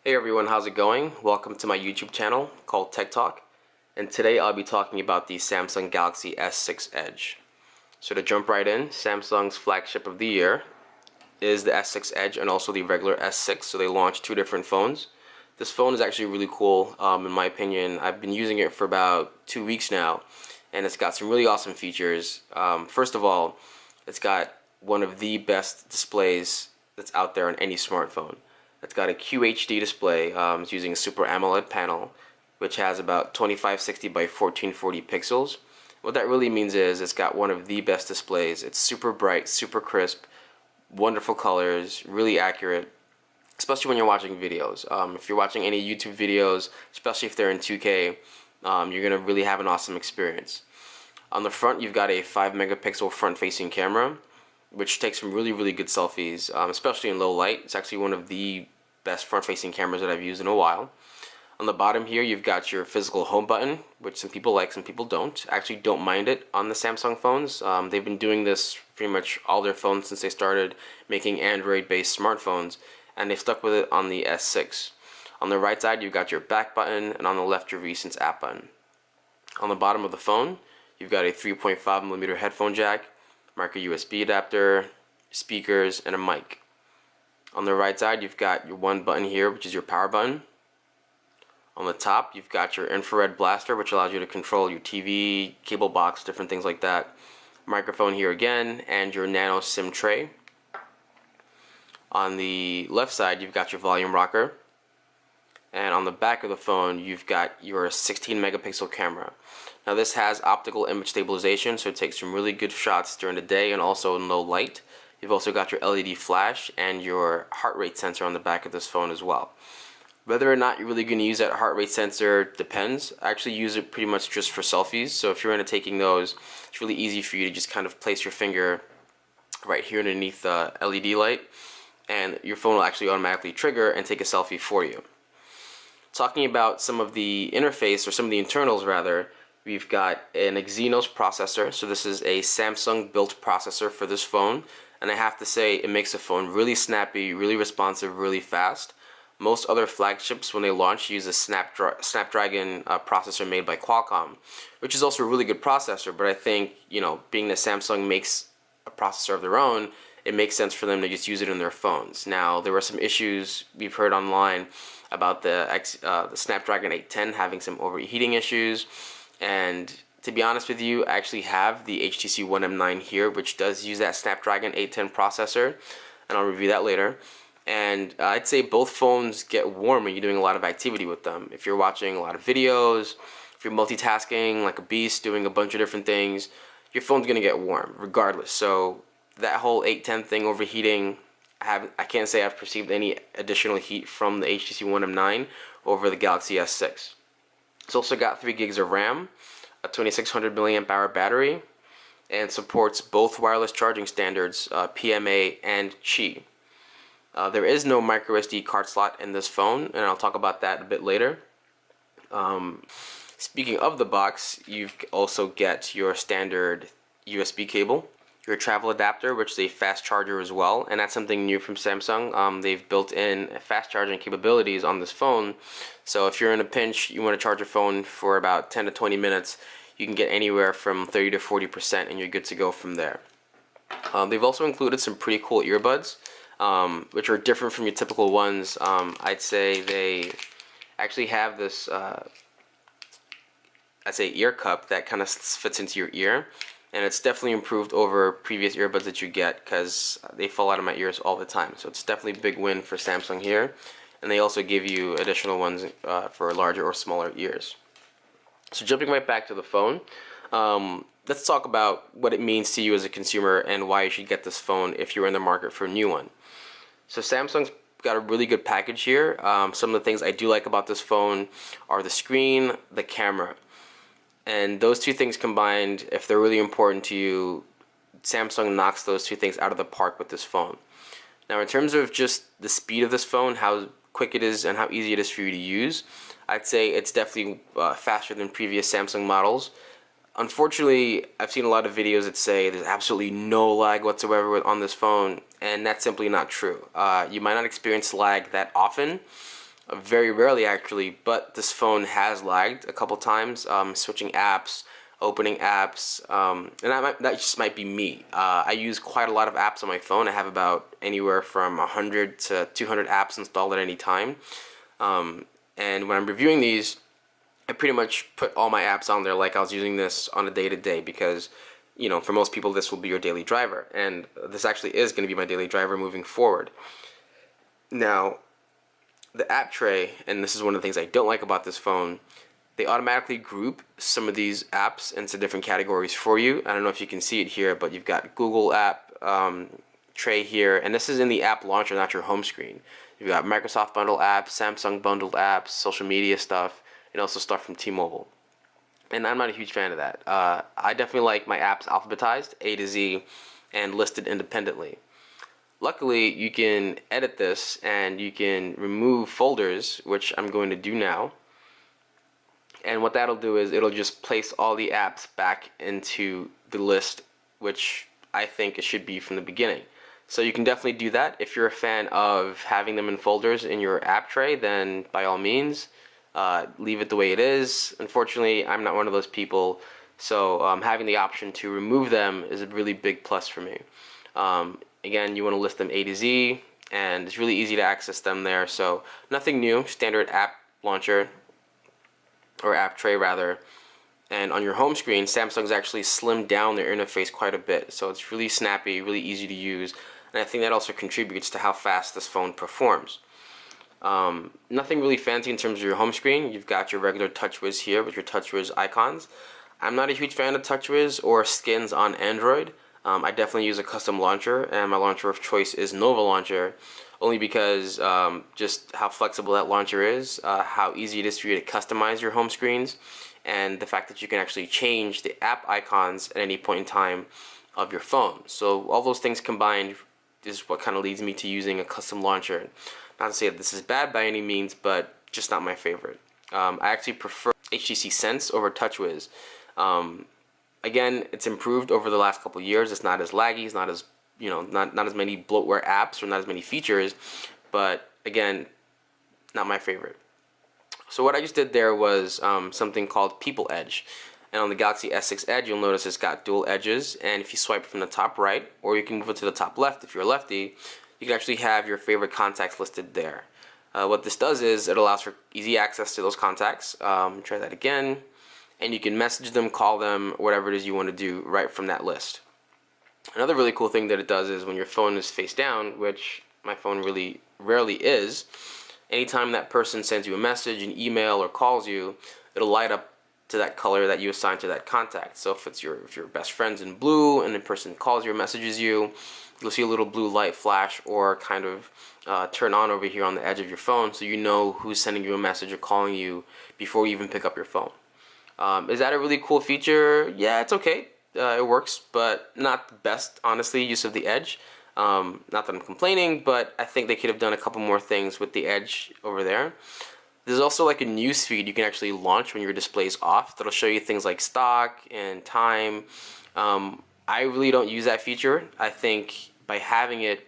Hey everyone, how's it going? Welcome to my YouTube channel called Tech Talk, and today I'll be talking about the Samsung Galaxy S6 Edge. So to jump right in, Samsung's flagship of the year is the S6 Edge and also the regular S6, so they launched two different phones. This phone is actually really cool, in my opinion. I've been using it for about 2 weeks now, and it's got some really awesome features. First of all, it's got one of the best displays that's out there on any smartphone. It's got a QHD display. It's using a Super AMOLED panel, which has about 2560 by 1440 pixels. What that really means is it's got one of the best displays. It's super bright, super crisp, wonderful colors, really accurate, especially when you're watching videos. If you're watching any YouTube videos, especially if they're in 2K, you're going to really have an awesome experience. On the front, you've got a 5 megapixel front-facing camera, which takes some really good selfies, especially in low light. It's actually one of the best front-facing cameras that I've used in a while. On the bottom here, you've got your physical home button, which some people like, some people don't. I actually don't mind it on the Samsung phones. They've been doing this pretty much all their phones since they started making Android-based smartphones, and they've stuck with it on the S6. On the right side, you've got your back button, and on the left, your recent app button. On the bottom of the phone, you've got a 3.5mm headphone jack, micro USB adapter, speakers, and a mic. On the right side, you've got your one button here, which is your power button. On the top, you've got your infrared blaster, which allows you to control your TV, cable box, different things like that. Microphone here again, and your nano SIM tray. On the left side, you've got your volume rocker. And on the back of the phone, you've got your 16 megapixel camera. Now this has optical image stabilization, so it takes some really good shots during the day and also in low light. You've also got your LED flash and your heart rate sensor on the back of this phone as well. Whether or not you're really going to use that heart rate sensor depends. I actually use it pretty much just for selfies, so if you're into taking those, it's really easy for you to just kind of place your finger right here underneath the LED light, and your phone will actually automatically trigger and take a selfie for you. Talking about some of the interface, or some of the internals rather, we've got an Exynos processor. So this is a Samsung built processor for this phone, and I have to say it makes the phone really snappy, really responsive, really fast. Most other flagships, when they launch, use a Snapdragon processor made by Qualcomm, which is also a really good processor, but I think, being that Samsung makes a processor of their own, it makes sense for them to just use it in their phones. Now, there were some issues we've heard online about the Snapdragon 810 having some overheating issues, and to be honest with you, I actually have the HTC One M9 here, which does use that Snapdragon 810 processor, and I'll review that later. And I'd say both phones get warm when you're doing a lot of activity with them. If you're watching a lot of videos, if you're multitasking like a beast, doing a bunch of different things, your phone's gonna get warm regardless. So that whole 810 thing overheating, I can't say I've perceived any additional heat from the HTC One M9 over the Galaxy S6. It's also got 3 gigs of RAM, a 2600 milliamp hour battery, and supports both wireless charging standards, PMA and Qi. There is no micro SD card slot in this phone, and I'll talk about that a bit later. Speaking of the box, you also get your standard USB cable, your travel adapter, which is a fast charger as well, and that's something new from Samsung. They've built in fast charging capabilities on this phone, so if you're in a pinch, you want to charge your phone for about 10 to 20 minutes, you can get anywhere from 30 to 40% and you're good to go from there. They've also included some pretty cool earbuds, which are different from your typical ones. I'd say they actually have this, ear cup that kind of fits into your ear. And it's definitely improved over previous earbuds that you get, because they fall out of my ears all the time. So it's definitely a big win for Samsung here. And they also give you additional ones for larger or smaller ears. So jumping right back to the phone, let's talk about what it means to you as a consumer and why you should get this phone if you're in the market for a new one. So Samsung's got a really good package here. Some of the things I do like about this phone are the screen, the camera. And those two things combined, if they're really important to you, Samsung knocks those two things out of the park with this phone. Now, in terms of just the speed of this phone, how quick it is and how easy it is for you to use, I'd say it's definitely faster than previous Samsung models. Unfortunately, I've seen a lot of videos that say there's absolutely no lag whatsoever on this phone, and that's simply not true. You might not experience lag that often, very rarely actually, but this phone has lagged a couple times, switching apps, opening apps, and that just might be me. I use quite a lot of apps on my phone. I have about anywhere from 100 to 200 apps installed at any time. And when I'm reviewing these, I pretty much put all my apps on there like I was using this on a day-to-day, because for most people this will be your daily driver, and this actually is going to be my daily driver moving forward. Now, the app tray, and this is one of the things I don't like about this phone, they automatically group some of these apps into different categories for you. I don't know if you can see it here, but you've got Google app tray here, and this is in the app launcher, not your home screen. You've got Microsoft bundle apps, Samsung bundled apps, social media stuff, and also stuff from T-Mobile. And I'm not a huge fan of that. I definitely like my apps alphabetized, A to Z, and listed independently. Luckily, you can edit this and you can remove folders, which I'm going to do now. And what that'll do is it'll just place all the apps back into the list, which I think it should be from the beginning. So you can definitely do that. If you're a fan of having them in folders in your app tray, then by all means, leave it the way it is. Unfortunately, I'm not one of those people, so having the option to remove them is a really big plus for me. Again, you want to list them A to Z, and it's really easy to access them there. So nothing new, standard app launcher, or app tray rather. And on your home screen, Samsung's actually slimmed down their interface quite a bit, so it's really snappy, really easy to use, and I think that also contributes to how fast this phone performs. Nothing really fancy in terms of your home screen. You've got your regular TouchWiz here with your TouchWiz icons. I'm not a huge fan of TouchWiz or skins on Android. I definitely use a custom launcher, and my launcher of choice is Nova Launcher, only because just how flexible that launcher is, how easy it is for you to customize your home screens, and the fact that you can actually change the app icons at any point in time of your phone. So all those things combined is what kind of leads me to using a custom launcher. Not to say that this is bad by any means, but just not my favorite. I actually prefer HTC Sense over TouchWiz. Again, it's improved over the last couple years. It's not as laggy, it's not as not as many bloatware apps or not as many features, but again, not my favorite. So what I just did there was something called People Edge. And on the Galaxy S6 Edge, you'll notice it's got dual edges, and if you swipe from the top right, or you can move it to the top left if you're a lefty, you can actually have your favorite contacts listed there. What this does is it allows for easy access to those contacts. Try that again, and you can message them, call them, whatever it is you want to do right from that list. Another really cool thing that it does is when your phone is face down, which my phone really rarely is, anytime that person sends you a message, an email, or calls you, it'll light up to that color that you assign to that contact. So if your best friend's in blue and the person calls you or messages you, you'll see a little blue light flash or kind of turn on over here on the edge of your phone, so you know who's sending you a message or calling you before you even pick up your phone. Is that a really cool feature? Yeah, it's okay. It works, but not the best, honestly, use of the Edge. Not that I'm complaining, but I think they could have done a couple more things with the Edge over there. There's also like a news feed you can actually launch when your display's off that'll show you things like stock and time. I really don't use that feature. I think by having it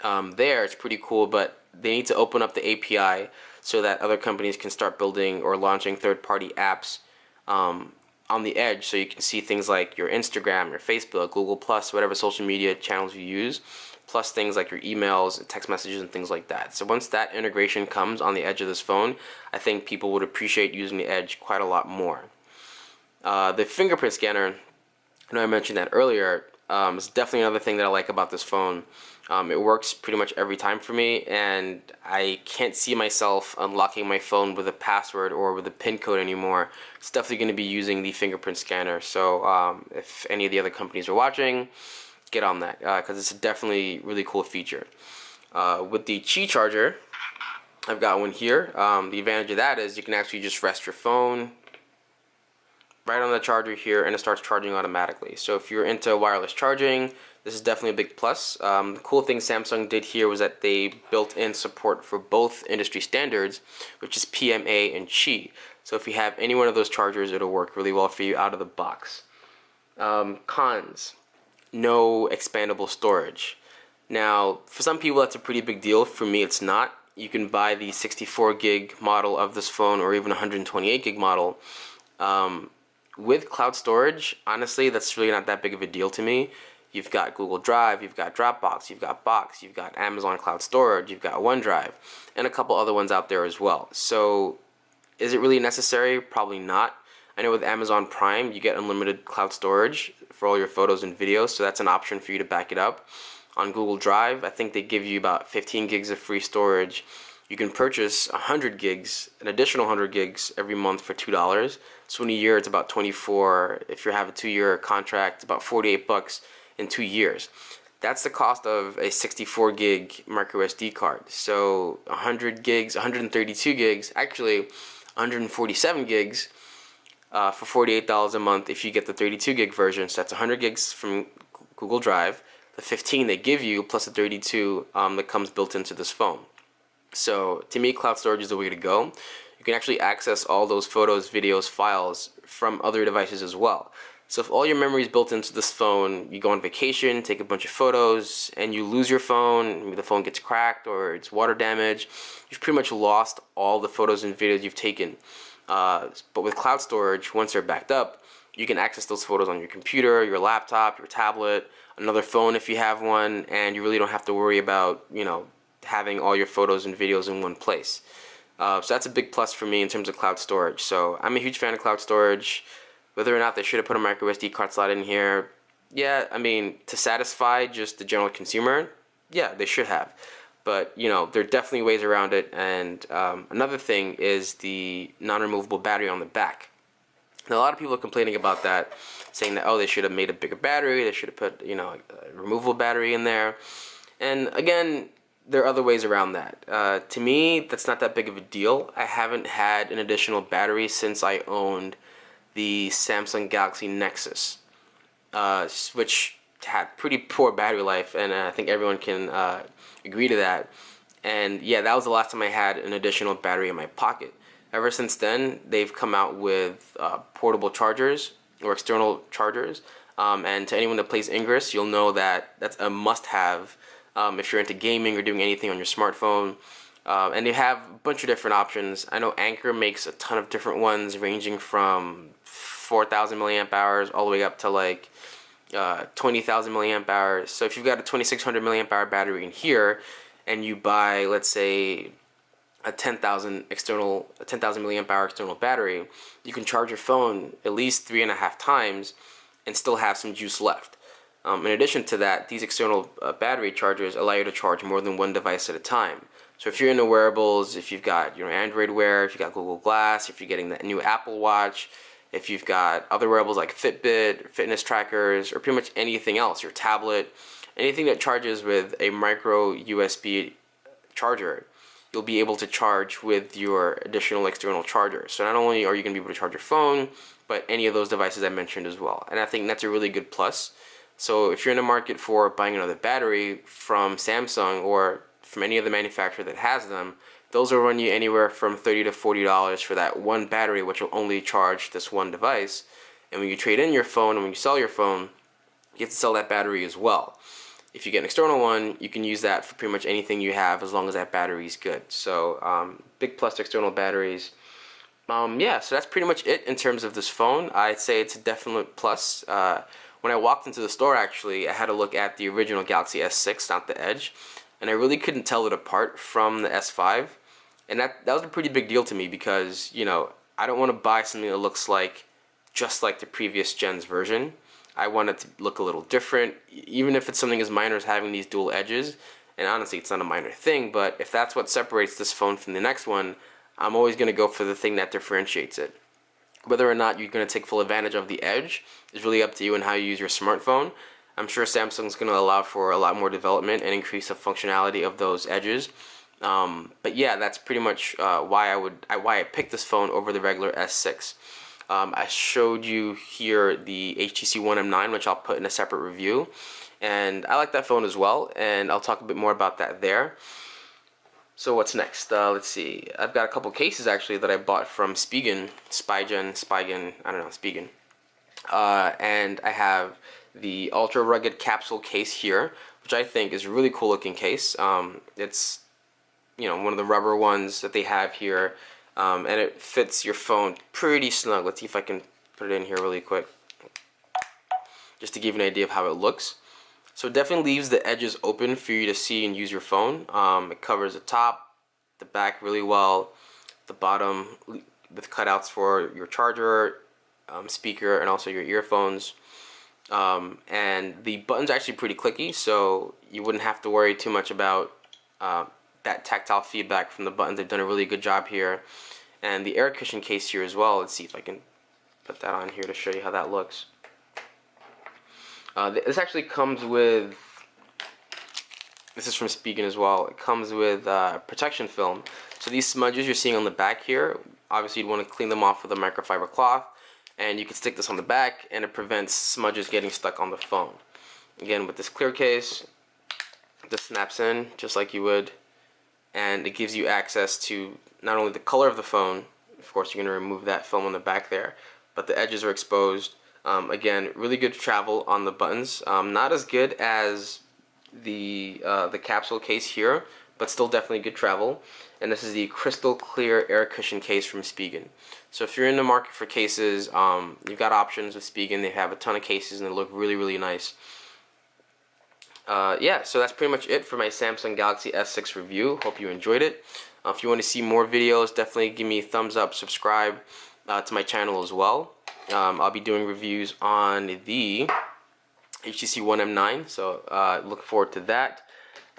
there, it's pretty cool, but they need to open up the API so that other companies can start building or launching third-party apps on the Edge, so you can see things like your Instagram, your Facebook, Google+, whatever social media channels you use, plus things like your emails, text messages, and things like that. So once that integration comes on the Edge of this phone, I think people would appreciate using the Edge quite a lot more. The fingerprint scanner, I know I mentioned that earlier, is definitely another thing that I like about this phone. It works pretty much every time for me, and I can't see myself unlocking my phone with a password or with a PIN code anymore. It's definitely going to be using the fingerprint scanner. So if any of the other companies are watching, get on that, because it's a definitely really cool feature. With the Qi charger, I've got one here. The advantage of that is you can actually just rest your phone right on the charger here, and it starts charging automatically. So if you're into wireless charging, this is definitely a big plus. The cool thing Samsung did here was that they built in support for both industry standards, which is PMA and Qi. So if you have any one of those chargers, it'll work really well for you out of the box. Cons: no expandable storage. Now, for some people that's a pretty big deal. For me, it's not. you can buy the 64 gig model of this phone or even 128 gig model. With cloud storage, honestly, that's really not that big of a deal to me. You've got Google Drive, you've got Dropbox, you've got Box, you've got Amazon Cloud Storage, you've got OneDrive, and a couple other ones out there as well. So is it really necessary? Probably not. I know with Amazon Prime, you get unlimited cloud storage for all your photos and videos, so that's an option for you to back it up. On Google Drive, I think they give you about 15 gigs of free storage. You can purchase 100 gigs, an additional 100 gigs every month for $2. So in a year, it's about 24. If you have a 2-year contract, it's about $48 in 2 years. That's the cost of a 64 gig micro SD card. So 100 gigs, 132 gigs, actually 147 gigs for $48 a month if you get the 32 gig version. So that's 100 gigs from Google Drive, the 15 they give you, plus the 32 that comes built into this phone. So to me, cloud storage is the way to go. You can actually access all those photos, videos, files from other devices as well. So if all your memory is built into this phone, you go on vacation, take a bunch of photos, and you lose your phone, maybe the phone gets cracked or it's water damage, you've pretty much lost all the photos and videos you've taken. But with cloud storage, once they're backed up, you can access those photos on your computer, your laptop, your tablet, another phone if you have one, and you really don't have to worry about, having all your photos and videos in one place. So that's a big plus for me in terms of cloud storage. So I'm a huge fan of cloud storage. Whether or not they should have put a micro SD card slot in here, yeah, I mean, to satisfy just the general consumer, yeah, they should have. But, there are definitely ways around it. And another thing is the non-removable battery on the back. Now, a lot of people are complaining about that, saying that, they should have made a bigger battery, they should have put, a removable battery in there. And again, there are other ways around that. To me, that's not that big of a deal. I haven't had an additional battery since I owned the Samsung Galaxy Nexus, which had pretty poor battery life, and I think everyone can agree to that. And yeah, that was the last time I had an additional battery in my pocket. Ever since then, they've come out with portable chargers or external chargers, and to anyone that plays Ingress, you'll know that that's a must-have if you're into gaming or doing anything on your smartphone. And they have a bunch of different options. I know Anker makes a ton of different ones, ranging from 4,000 milliamp hours all the way up to like 20,000 milliamp hours. So if you've got a 2,600 milliamp hour battery in here, and you buy, let's say, a 10,000 milliamp hour external battery, you can charge your phone at least 3.5 times and still have some juice left. In addition to that, these external battery chargers allow you to charge more than one device at a time. So if you're into wearables, if you've got Android Wear, if you've got Google Glass, if you're getting that new Apple Watch, if you've got other wearables like Fitbit, fitness trackers, or pretty much anything else, your tablet, anything that charges with a micro USB charger, you'll be able to charge with your additional external charger. So not only are you going to be able to charge your phone, but any of those devices I mentioned as well. And I think that's a really good plus. So if you're in the market for buying another battery from Samsung or from any other manufacturer that has them, those will run you anywhere from $30 to $40 for that one battery, which will only charge this one device. And when you trade in your phone and when you sell your phone, you have to sell that battery as well. If you get an external one, you can use that for pretty much anything you have as long as that battery is good. So big plus to external batteries. Yeah, so that's pretty much it in terms of this phone. I'd say it's a definite plus. When I walked into the store, actually, I had a look at the original Galaxy S6, not the Edge, and I really couldn't tell it apart from the S5. And that was a pretty big deal to me because, I don't want to buy something that looks like just like the previous gen's version. I want it to look a little different, even if it's something as minor as having these dual edges. And honestly, it's not a minor thing, but if that's what separates this phone from the next one, I'm always going to go for the thing that differentiates it. Whether or not you're going to take full advantage of the Edge is really up to you and how you use your smartphone. I'm sure Samsung's going to allow for a lot more development and increase the functionality of those edges. But yeah, that's pretty much why I picked this phone over the regular S6. I showed you here the HTC One M9, which I'll put in a separate review, and I like that phone as well, and I'll talk a bit more about that there. So what's next? Let's see. I've got a couple cases actually that I bought from Spigen, I don't know, Spigen. And I have the Ultra Rugged capsule case here, which I think is a really cool looking case. It's one of the rubber ones that they have here, and it fits your phone pretty snug. Let's see if I can put it in here really quick, just to give you an idea of how it looks. So it definitely leaves the edges open for you to see and use your phone. It covers the top, the back really well, the bottom with cutouts for your charger, speaker, and also your earphones. And the button's actually pretty clicky, so you wouldn't have to worry too much about that tactile feedback from the buttons. They've done a really good job here. And the air cushion case here as well. Let's see if I can put that on here to show you how that looks. This actually comes with, this is from Spigen as well, it comes with protection film. So these smudges you're seeing on the back here, obviously you'd want to clean them off with a microfiber cloth, and you can stick this on the back and it prevents smudges getting stuck on the phone. Again, with this clear case, this snaps in just like you would, and it gives you access to not only the color of the phone, of course you're going to remove that film on the back there, but the edges are exposed. Again, really good travel on the buttons. Not as good as the capsule case here, but still definitely good travel. And this is the crystal clear air cushion case from Spigen. So if you're in the market for cases, you've got options with Spigen. They have a ton of cases and they look really, really nice. Yeah, so that's pretty much it for my Samsung Galaxy S6 review. Hope you enjoyed it. If you want to see more videos, definitely give me a thumbs up, subscribe to my channel as well. I'll be doing reviews on the HTC One M9, so look forward to that.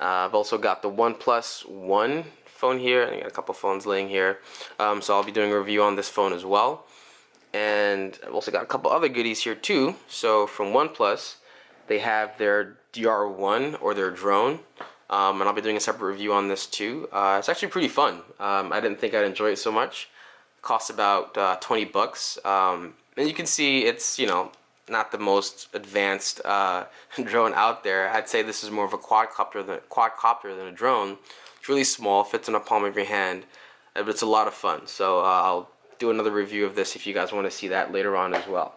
I've also got the OnePlus One phone here, and I got a couple phones laying here, so I'll be doing a review on this phone as well. And I've also got a couple other goodies here too. So from OnePlus, they have their DR1 or their drone, and I'll be doing a separate review on this too. It's actually pretty fun. I didn't think I'd enjoy it so much. It costs about 20 bucks. And you can see it's, not the most advanced drone out there. I'd say this is more of a quadcopter than a drone. It's really small, fits in the palm of your hand, but it's a lot of fun. So I'll do another review of this if you guys want to see that later on as well.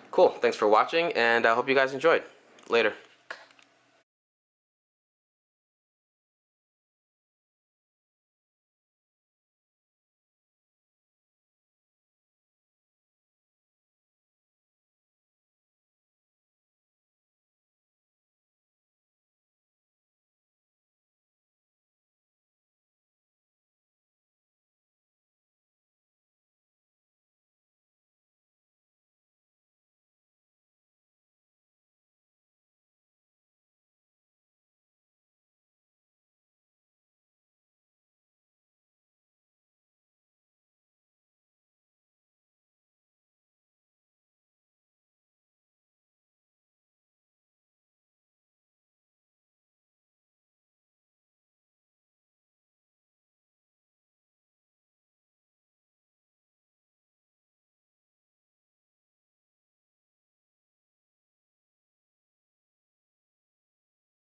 Cool, thanks for watching, and I hope you guys enjoyed. Later.